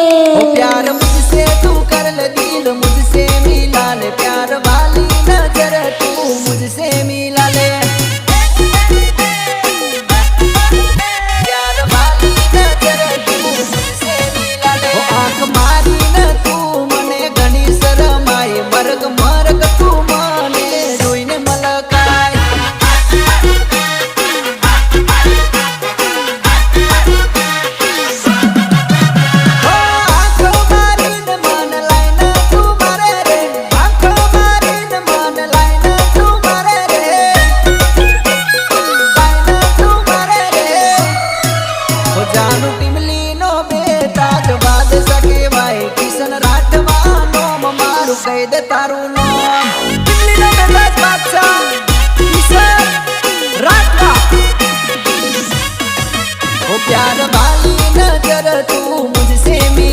प्यार मुझसे तू कर ले दिल मुझसे मिला ले प्यार वाली नजर तू मुझसे मिला ले प्यार वाली नजर तू मुझसे मिला ले आंख मारी न तू मने घनी शरमाई मरग मरग तू मने जोईने मलकाय जानू टिमली नो बेटा जवाद सके भाई किशन राठवा नो मारू कह दे तारो